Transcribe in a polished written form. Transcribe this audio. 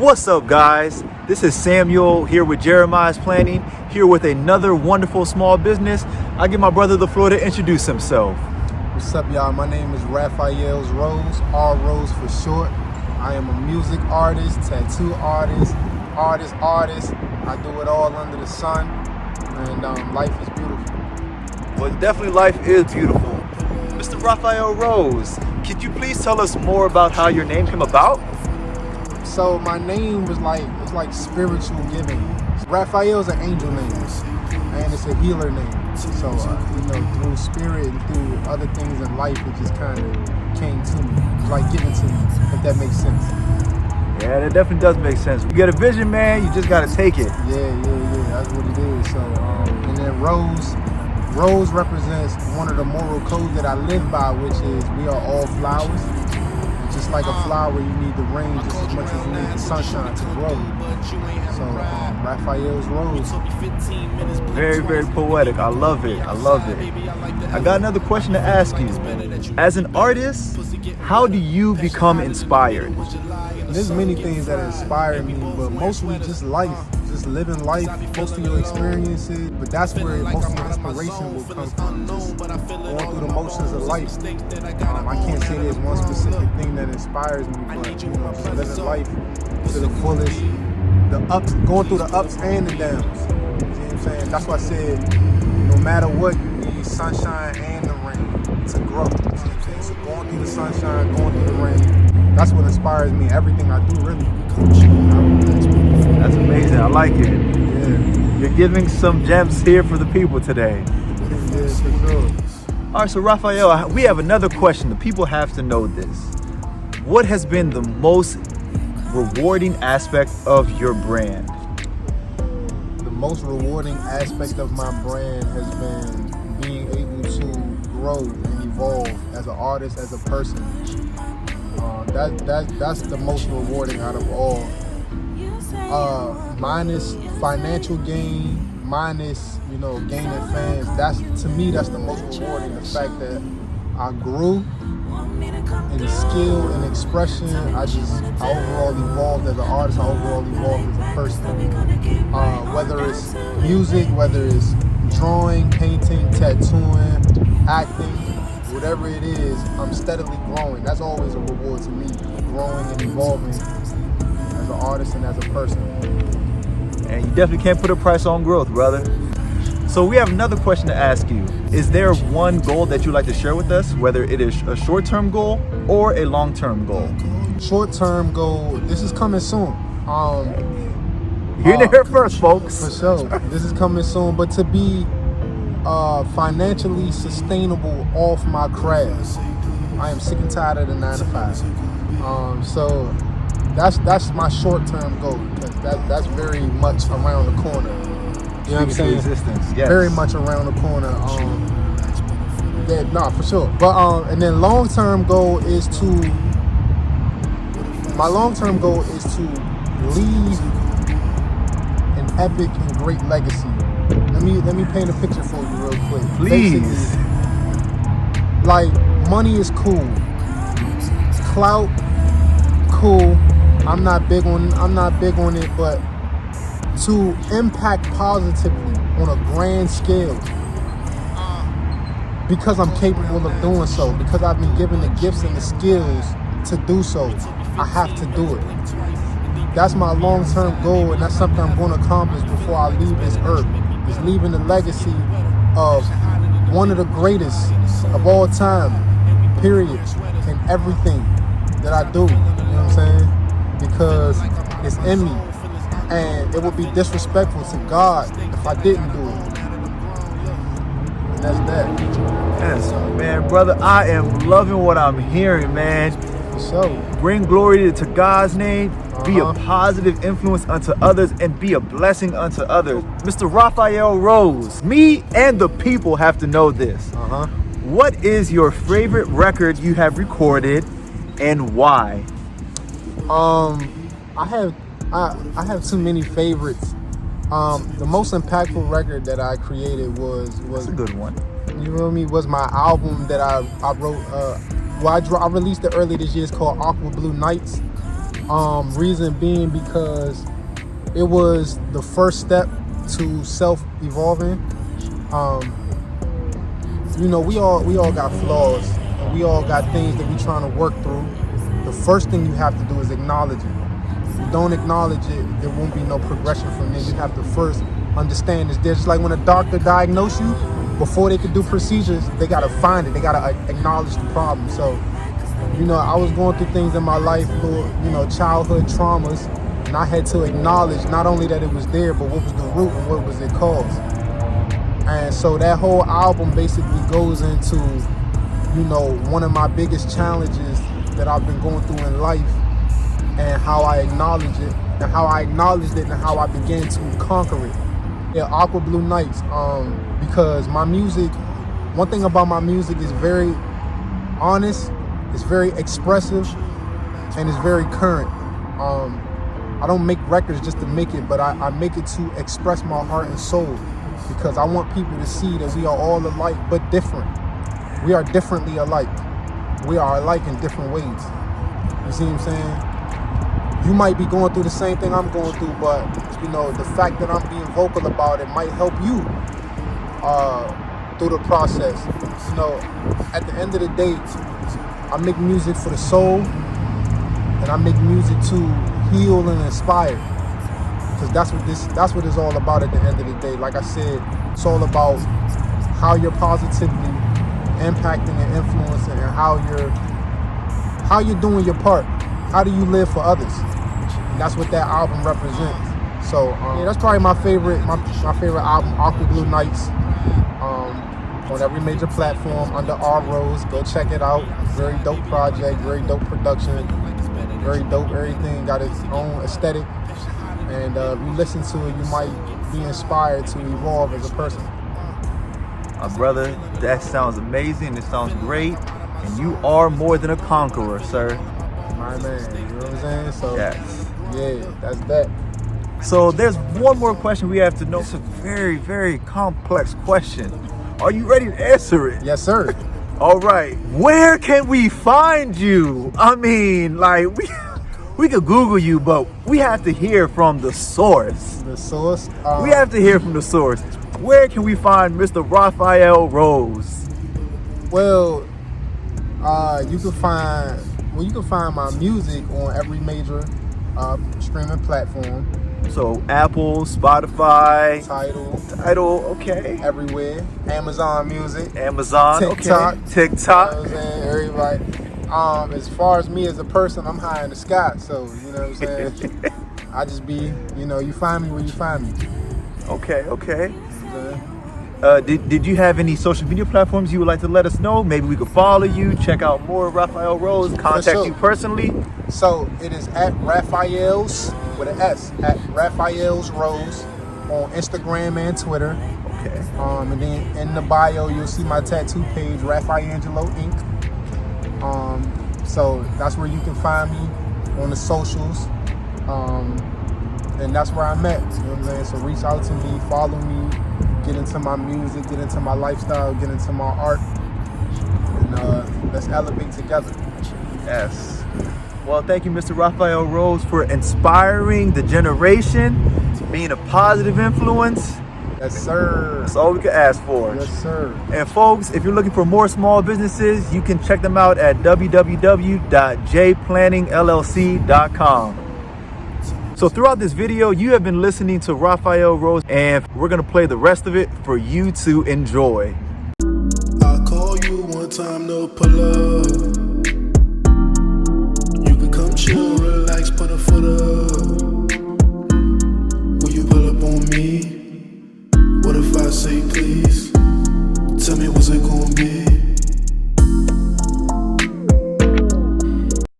What's up, guys? This is Samuel here with Jeremiah's Planning, here with another wonderful small business. I give my brother the floor to introduce himself. What's up, y'all? My name is Raphaels Rose, R Rose for short. I am a music artist, tattoo artist. I do it all under the sun, and life is beautiful. Well, definitely life is beautiful. Mr. Raphaels Rose, could you please tell us more about how your name came about? So my name was it's like spiritual giving. Raphael's an angel name, and it's a healer name. So through spirit and through other things in life, it just kind of came to me. It's like given to me, if that makes sense. Yeah, that definitely does make sense. You get a vision, man, you just gotta take it. Yeah, that's what it is. So, and then Rose represents one of the moral codes that I live by, which is we are all flowers. Just like a flower, you need the rain just as much as you need the sunshine to grow. So, Raphaels Rose. Very, very poetic. I love it. I got another question to ask you. As an artist, how do you become inspired? There's many things that inspire me, but mostly just life. Just living life, most of your experiences, but that's where most of your inspiration will come from. Just going through the motions of life. I can't say there's one specific thing that inspires me, but just living life to the fullest. Going through the ups and the downs. You know what I'm saying? That's why I said, no matter what, you need sunshine and the rain to grow. You know what I'm saying? So going through the sunshine, going through the rain, that's what inspires me. Everything I do, really. That's amazing. I like it. Yeah. You're giving some gems here for the people today. Yeah, for sure. All right, so Raphael, we have another question. The people have to know this. What has been the most rewarding aspect of your brand? The most rewarding aspect of my brand has been being able to grow and evolve as an artist, as a person. That's the most rewarding out of all. Minus financial gain, minus gaining fans. To me that's the most rewarding. The fact that I grew in skill and expression. I overall evolved as an artist. I overall evolved as a person. Whether it's music, whether it's drawing, painting, tattooing, acting, whatever it is, I'm steadily growing. That's always a reward to me. Growing and evolving as an artist and as a person. And you definitely can't put a price on growth, brother. So we have another question to ask you. Is there one goal that you'd like to share with us, whether it is a short-term goal or a long-term goal? Short-term goal, this is coming soon. You're in here first, folks. For sure. This is coming soon, but to be financially sustainable off my craft. I am sick and tired of the 9 to 5. So that's my short-term goal, because that's very much around the corner. You know what I'm saying? Existence, yes. Very much around the corner. For sure. But and then long-term goal is to leave an epic and great legacy. Let me paint a picture for you real quick. Please. Basically, like, money is cool. Clout, cool. I'm not big on it, but to impact positively on a grand scale, because I'm capable of doing so, because I've been given the gifts and the skills to do so, I have to do it. That's my long-term goal, and that's something I'm going to accomplish before I leave this earth, is leaving a legacy of one of the greatest of all time, period, in everything that I do. You know what I'm saying? Because it's in me, and it would be disrespectful to God if I didn't do it. And that's that. Yes, man, brother, I am loving what I'm hearing, man. So bring glory to God's name, be a positive influence unto others, and be a blessing unto others. Mr. Raphaels Rose, me and the people have to know this. What is your favorite record you have recorded, and why? I have too many favorites. The most impactful record that I created was That's a good one. You know what I mean? Was my album that I wrote. I released it early this year. It's called Aqua Blue Nights. Reason being because it was the first step to self-evolving. You know, we all got flaws, and we all got things that we trying to work through. The first thing you have to do is acknowledge it. If you don't acknowledge it, there won't be no progression from there. You have to first understand this. Just like when a doctor diagnoses you, before they could do procedures, they gotta find it. They gotta acknowledge the problem. So, you know, I was going through things in my life, little, you know, childhood traumas, and I had to acknowledge not only that it was there, but what was the root and what was it caused. And so that whole album basically goes into, you know, one of my biggest challenges that I've been going through in life, and how I acknowledge it, and how I acknowledged it, and how I began to conquer it. Yeah, Aqua Blue Nights, because my music, one thing about my music is very honest, it's very expressive, and it's very current. I don't make records just to make it, but I make it to express my heart and soul, because I want people to see that we are all alike but different. We are differently alike. We are alike in different ways. You see what I'm saying? You might be going through the same thing I'm going through, but you know, the fact that I'm being vocal about it might help you through the process. You know, at the end of the day, I make music for the soul, and I make music to heal and inspire. Because that's what it's all about at the end of the day. Like I said, it's all about how you're positively impacting and influencing, and how you're doing your part. How do you live for others? And that's what that album represents. So yeah, that's probably my favorite album, Aqua Blue Nights. On every major platform under R Rose. Go check it out. Very dope project, very dope production, very dope everything. Got its own aesthetic. And if you listen to it, you might be inspired to evolve as a person. My brother, that sounds amazing. It sounds great. And you are more than a conqueror, sir. My man, you know what I'm saying? So, yes. Yeah, that's that. So there's one more question we have to know. It's a very, very complex question. Are you ready to answer it? Yes, sir. All right. Where can we find you? I mean, like, we could Google you, but we have to hear from the source. The source? We have to hear from the source. Where can we find Mr. Raphaels Rose? Well, you can find my music on every major streaming platform. So Apple, Spotify, Tidal, okay. Everywhere. Amazon Music. Amazon, TikTok. Okay. TikTok. You know what I'm saying? Everybody. As far as me as a person, I'm high in the sky. So, you know what I'm saying? I just be, you know, you find me where you find me. Okay. Okay. Did you have any social media platforms you would like to let us know? Maybe we could follow you, check out more Raphaels Rose, contact you personally. So it is at Raphaels with an S, at Raphaels Rose on Instagram and Twitter. Okay. And then in the bio you'll see my tattoo page, Raphaangelo Inc. So that's where you can find me on the socials. And that's where I'm at. You know what I'm saying? So reach out to me, follow me, get into my music, get into my lifestyle, get into my art, and let's elevate together. Yes. Well, thank you, Mr. Raphaels Rose, for inspiring the generation, being a positive influence. Yes, sir. That's all we can ask for. Yes, sir. And folks, if you're looking for more small businesses, you can check them out at www.jplanningllc.com. So throughout this video, you have been listening to Raphaels Rose, and we're going to play the rest of it for you to enjoy. I'll call you one time, no pull up. You can come chill, relax, put a foot up. Will you pull up on me? What if I say please? Tell me what's it gonna be?